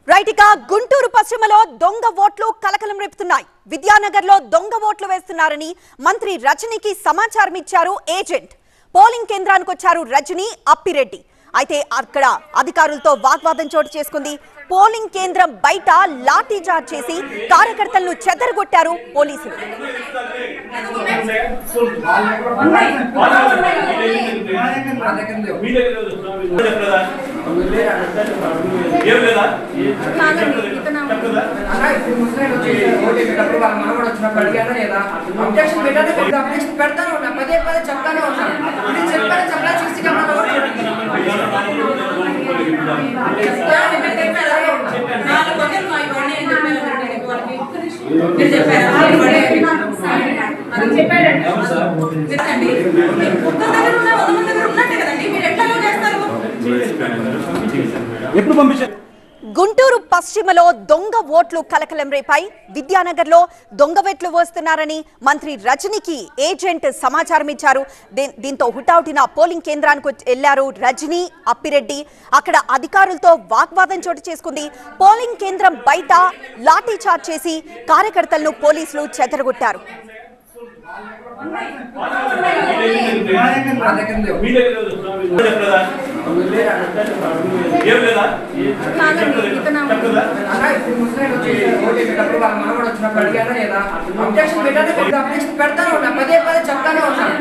Right ఇక గుంటూరు పశ్చిమలో దొంగ ఓట్లు కలకలం రేపుతున్నాయి. విద్యానగర్లో దొంగ ఓట్లు వేస్తున్నారని మంత్రి రజనీకి సమాచారం ఇచ్చారు ఏజెంట్. పోలింగ్ కేంద్రానికి వచ్చారు రజనీ, అప్పిరెడ్డి. అయితే అక్కడ అధికారులతో వాగ్వాదం చోటు చేసుకుంది. పోలింగ్ కేంద్రం బయట లాఠీ చార్జ్ చేసి కార్యకర్తలను చెదరగొట్టారు పోలీసులు. గుంటూరు పశ్చిమలో దొంగ ఓట్లు కలకలం రేపాయి. విద్యానగర్లో దొంగ ఓట్లు వేస్తున్నారని మంత్రి రజనీకి ఏజెంట్ సమాచారం ఇచ్చారు. దీంతో హుటాహుటిన పోలింగ్ కేంద్రానికి వెళ్లారు రజనీ, అప్పిరెడ్డి. అక్కడ అధికారులతో వాగ్వాదం చోటు చేసుకుంది. పోలింగ్ కేంద్రం బయట లాఠీ చార్జ్ చేసి కార్యకర్తలను పోలీసులు చెదరగొట్టారు. పెడతాను పదే పదే చెప్తానే ఉన్నాను.